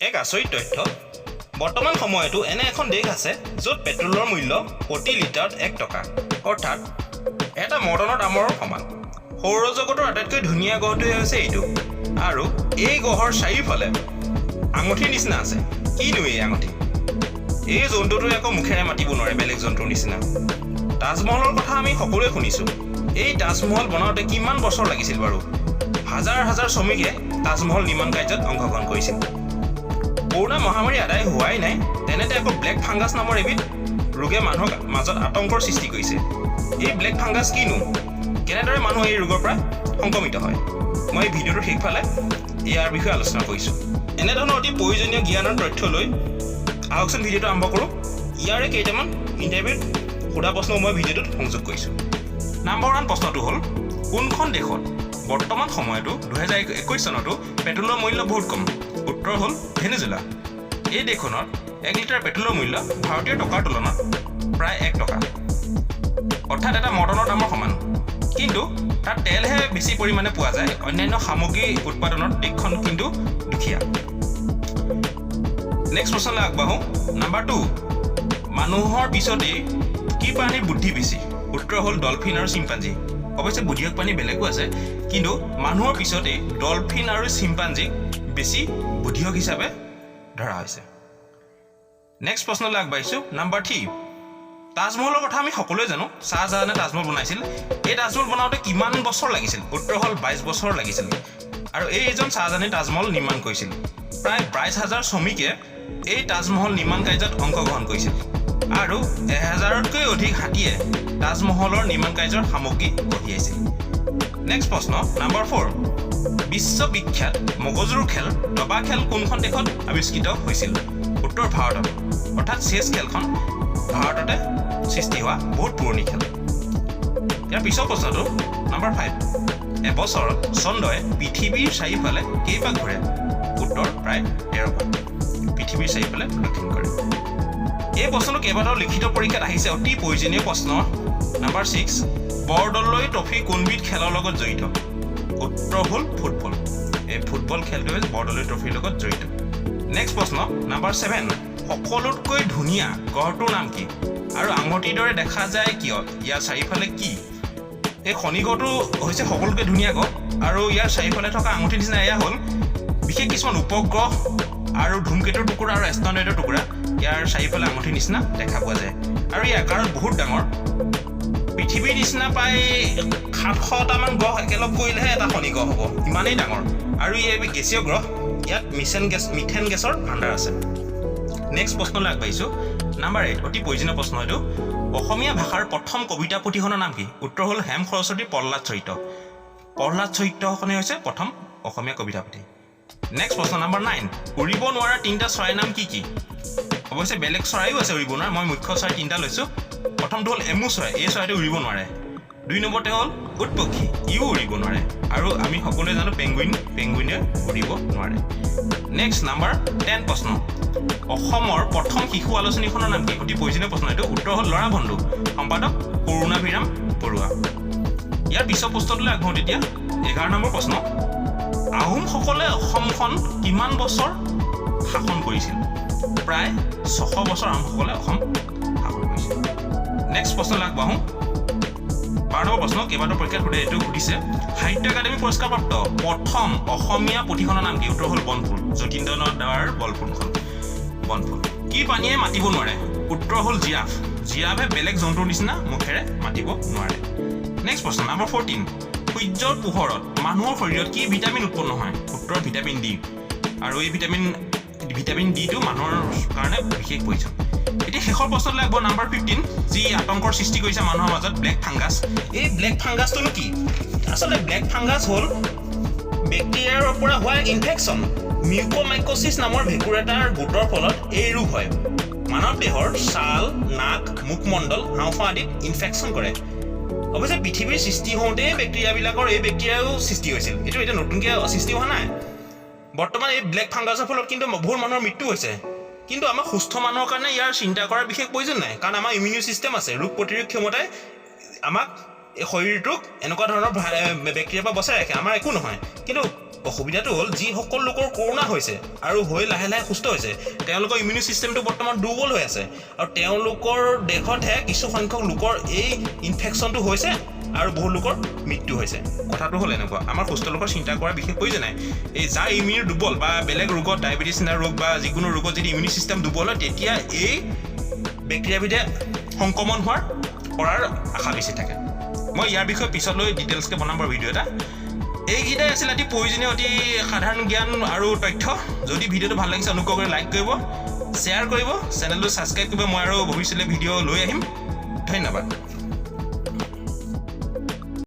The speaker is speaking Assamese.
এক আচৰিত তথ্য বৰ্তমান সময়তো এনে এখন দেশ আছে য'ত পেট্ৰলৰ মূল্য প্ৰতি লিটাৰত 1 টকা অৰ্থাৎ এটা মৰ্টনৰ দামৰ সমান সৌৰজগতৰ আটাইতকৈ ধুনীয়া গ্ৰহটোৱে হৈছে এইটো আৰু এই গ্ৰহৰ চাৰিওফালে আঙুঠিৰ নিচিনা আছে কিনো এই আঙুঠি এই জন্তুটোৱে আকৌ মুখেৰে মাতিব নোৱাৰে বেলেগ জন্তুৰ নিচিনা তাজমহলৰ কথা আমি সকলোৱে শুনিছোঁ এই তাজমহল বনাওঁতে কিমান বছৰ লাগিছিল বাৰু হাজাৰ হাজাৰ শ্ৰমিকে তাজমহল নিৰ্মাণ কাৰ্যত অংশগ্ৰহণ কৰিছিল কৰোনা মহামাৰী আদায় হোৱাই নাই তেনেতে আকৌ ব্লেক ফাংগাছ নামৰ এবিধ ৰোগে মানুহৰ মাজত আতংকৰ সৃষ্টি কৰিছে এই ব্লেক ফাংগাছ কিনো কেনেদৰে মানুহ এই ৰোগৰ পৰা সংক্ৰমিত হয় মই এই ভিডিঅ'টোৰ শেষফালে ইয়াৰ বিষয়ে আলোচনা কৰিছোঁ এনেধৰণৰ অতি প্ৰয়োজনীয় জ্ঞানৰ তথ্য লৈ আহকচোন ভিডিঅ'টো আৰম্ভ কৰোঁ ইয়াৰে কেইটামান ইণ্টাৰভিউত সোধা প্ৰশ্ন মই ভিডিঅ'টোত সংযোগ কৰিছোঁ নম্বৰ 1 প্ৰশ্নটো হ'ল কোনখন দেশত বৰ্তমান সময়তো 2021 চনতো পেট্ৰলৰ মূল্য বহুত কম উত্তৰ হ'ল ভেনেজুৱেলা এই দেশখনত 1 লিটাৰ পেট্ৰলৰ মূল্য ভাৰতীয় টকাৰ তুলনাত প্ৰায় 1 টকা অৰ্থাৎ এটা মৰ্টনৰ দামৰ সমান কিন্তু তাত তেলহে বেছি পৰিমাণে পোৱা যায় অন্যান্য সামগ্ৰী উৎপাদনত দেশখন কিন্তু দুখীয়া নেক্সট প্ৰশ্নলৈ আগবাঢ়ো নম্বৰ 2 মানুহৰ পিছতেই কি প্ৰাণীৰ বুদ্ধি বেছি উত্তৰ হ'ল ডলফিন আৰু চিম্পাঞ্জী অৱশ্যে বুদ্ধিয়ক প্ৰাণী বেলেগো আছে কিন্তু মানুহৰ পিছতেই ডলফিন আৰু চিম্পাঞ্জীক বেছি বুদ্ধিয়ক হিচাপে ধৰা হৈছে নেক্সট প্ৰশ্নলৈ আগবাঢ়িছোঁ নম্বৰ 3 তাজমহলৰ কথা আমি সকলোৱে জানো শাহজাহানে তাজমহল বনাইছিল এই তাজমহল বনাওঁতে কিমান বছৰ লাগিছিল উত্তৰ হ'ল 22 বছৰ লাগিছিল আৰু এইজন শাহজাহানে তাজমহল নিৰ্মাণ কৰিছিল প্ৰায় 22,000 শ্ৰমিকে এই তাজমহল নিৰ্মাণ কাৰ্যত অংশগ্ৰহণ কৰিছিল আৰু 1000তকৈ অধিক হাতীয়ে তাজমহলৰ নিৰ্মাণ কাৰ্যৰ সামগ্ৰী কঢ়িয়াইছিল নেক্সট প্ৰশ্ন নম্বৰ 4 বিশ্ববিখ্যাত মগজুৰ খেল দবা খেল কোনখন দেশত আৱিষ্কৃত হৈছিল উত্তৰ ভাৰতত অৰ্থাৎ চেছ খেলখন ভাৰততে সৃষ্টি হোৱা বহুত পুৰণি খেল ইয়াৰ পিছৰ প্ৰশ্নটো নম্বৰ 5 এবছৰত চন্দ্ৰই পৃথিৱীৰ চাৰিওফালে কেইপাক ঘূৰে উত্তৰ প্ৰায় 13 পাক পৃথিৱীৰ চাৰিওফালে প্ৰদক্ষিণ কৰে এই প্ৰশ্নটো কেইবাটাও লিখিত পৰীক্ষাত আহিছে অতি প্ৰয়োজনীয় প্ৰশ্ন নম্বৰ 6 বৰদলৈ ট্ৰফি কোনবিধ খেলৰ লগত জড়িত উত্তৰ হ'ল ফুটবল এই ফুটবল খেলটোৱে বৰদলৈ ট্ৰফিৰ লগত জড়িত নেক্সট প্ৰশ্ন নম্বৰ 7 সকলোতকৈ ধুনীয়া গ্ৰহটোৰ নাম কি আৰু আঙুঠিৰ দৰে দেখা যায় কিয় ইয়াৰ চাৰিওফালে কি এই শনি গ্ৰহটো হৈছে সকলোতকৈ ধুনীয়া গ্ৰহ আৰু ইয়াৰ চাৰিওফালে থকা আঙুঠিৰ নিচিনা এয়া হ'ল বিশেষ কিছুমান উপগ্ৰহ আৰু ধূমকেতুৰ টুকুৰা আৰু এষ্ট্ৰইডৰ টুকুৰা ইয়াৰ চাৰিওফালে আঙুঠিৰ নিচিনা দেখা পোৱা যায় আৰু ইয়াৰ আকাৰত বহুত ডাঙৰ পৃথিৱীৰ নিচিনা প্ৰায় 700টামান গ্ৰহ একেলগ কৰিলেহে এটা শনি গ্ৰহ হ'ব ইমানেই ডাঙৰ আৰু এই গেছীয় গ্ৰহ ইয়াত মিথেন গেছৰ ভাণ্ডাৰ আছে নেক্সট প্ৰশ্নলৈ আগবাঢ়িছোঁ নম্বৰ 8 অতি প্ৰয়োজনীয় প্ৰশ্ন এইটো অসমীয়া ভাষাৰ প্ৰথম কবিতা পুথিখনৰ নাম কি উত্তৰ হ'ল হেম সৰস্বতীৰ প্ৰহ্লাদ চৰিত্ৰখনেই হৈছে প্ৰথম অসমীয়া কবিতা পুথি নেক্সট প্ৰশ্ন নম্বৰ 9 উৰিব নোৱাৰা 3টা চৰাইৰ নাম কি কি অৱশ্যে বেলেগ চৰাইও আছে উৰিব নোৱাৰা মই মুখ্য চৰাই 3টা লৈছোঁ প্ৰথমটো হ'ল এমু চৰাই এই চৰাইটো উৰিব নোৱাৰে 2 নম্বৰতে হ'ল উট পক্ষী ইও উৰিব নোৱাৰে আৰু আমি সকলোৱে জানো পেংগুইনে উৰিব নোৱাৰে নেক্সট নম্বৰ 10 প্ৰশ্ন অসমৰ প্ৰথম শিশু আলোচনীখনৰ নাম কি অতি প্ৰয়োজনীয় প্ৰশ্ন এইটো উত্তৰ হ'ল ল'ৰা বন্ধু সম্পাদক কৰুণাভিৰাম বৰুৱা ইয়াৰ পিছৰ প্ৰশ্নটোলৈ আগবাঢ়ো তেতিয়া 11 নম্বৰ প্ৰশ্ন আহোমসকলে অসমখন কিমান বছৰ শাসন কৰিছিল প্ৰায় 600 বছৰ আহোমসকলে অসম শাসন কৰিছিল নেক্সট প্ৰশ্নলৈ আগবাঢ়ো 12 নম্বৰ প্ৰশ্ন কেইবাটাও পৰীক্ষাত এইটো সুধিছে সাহিত্য একাডেমী পুৰস্কাৰপ্ৰাপ্ত প্ৰথম অসমীয়া পুথিখনৰ নাম কি উত্তৰ হ'ল বনফুল যতীন্দ্ৰনাথ দাৱাৰ বনফুল কি প্ৰাণীয়ে মাতিব নোৱাৰে উত্তৰ হ'ল জিৰাফে বেলেগ জন্তুৰ নিচিনা মুখেৰে মাতিব নোৱাৰে নেক্সট প্ৰশ্ন নম্বৰ 14 সূৰ্যৰ পোহৰত মানুহৰ শৰীৰত কি ভিটামিন উৎপন্ন হয় উত্তৰ ভিটামিন ডি আৰু এই ভিটামিন ডিটো মানুহৰ কাৰণে বিশেষ প্ৰয়োজন এতিয়া শেষৰ প্ৰশ্নলৈ আগবাঢ়ো নম্বৰ 15 যি আতংকৰ সৃষ্টি কৰিছে মানুহৰ মাজত ব্লেক ফাংগাছ এই ব্লেক ফাংগাছটোনো কি আচলতে ব্লেক ফাংগাছ হ'ল বেক্টেৰিয়াৰ পৰা হোৱা ইনফেকশ্যন মিউকোমাইকোচিছ নামৰ ভেঁকুৰ এটাৰ গোটৰ ফলত এই ৰোগ হয় মানৱ দেহৰ ছাল নাক মুখমণ্ডল হাওঁফাওঁ আদিত ইনফেকশ্যন কৰে অৱশ্যে পৃথিৱীৰ সৃষ্টি হওঁতে বেক্টেৰিয়াবিলাকৰ এই বেক্টেৰিয়াও সৃষ্টি হৈছিল এইটো এতিয়া নতুনকৈ সৃষ্টি হোৱা নাই বৰ্তমান এই ব্লেক ফাংগাছৰ ফলত কিন্তু বহুত মানুহৰ মৃত্যু হৈছে কিন্তু আমাৰ সুস্থ মানুহৰ কাৰণে ইয়াৰ চিন্তা কৰাৰ বিশেষ প্ৰয়োজন নাই কাৰণ আমাৰ ইমিউন চিষ্টেম আছে ৰোগ প্ৰতিৰোধ ক্ষমতাই আমাক এই শৰীৰটোক এনেকুৱা ধৰণৰ বেক্টেৰিয়াৰ পৰা বচাই ৰাখে আমাৰ একো নহয় কিন্তু অসুবিধাটো হ'ল যিসকল লোকৰ কৰোণা হৈছে আৰু হৈ লাহে লাহে সুস্থ হৈছে তেওঁলোকৰ ইমিউনি চিষ্টেমটো বৰ্তমান দুৰ্বল হৈ আছে আৰু তেওঁলোকৰ দেশতহে কিছু সংখ্যক লোকৰ এই ইনফেকশ্যনটো হৈছে আৰু বহু লোকৰ মৃত্যু হৈছে কথাটো হ'ল এনেকুৱা আমাৰ সুস্থ লোকৰ চিন্তা কৰাৰ বিশেষ প্ৰয়োজন নাই এই যাৰ ইমিউনি দুৰ্বল বা বেলেগ ৰোগত ডায়েবেটিছ না ৰোগ বা যিকোনো ৰোগত যদি ইমিউনি চিষ্টেম দুৰ্বল হয় তেতিয়া এই বেক্টেৰিয়াবিধে সংক্ৰমণ কৰাৰ আশা বেছি থাকে মই ইয়াৰ বিষয়ে পিছলৈ ডিটেইলছকৈ বনাম বাৰু ভিডিঅ' এটা এইকেইটাই আছিল অতি প্ৰয়োজনীয় অতি সাধাৰণ জ্ঞান আৰু তথ্য যদি ভিডিঅ'টো ভাল লাগিছে অনুগ্ৰহ কৰি লাইক কৰিব শ্বেয়াৰ কৰিব চেনেলটো ছাবস্ক্ৰাইব কৰিব মই আৰু ভৱিষ্যতে ভিডিঅ' লৈ আহিম ধন্যবাদ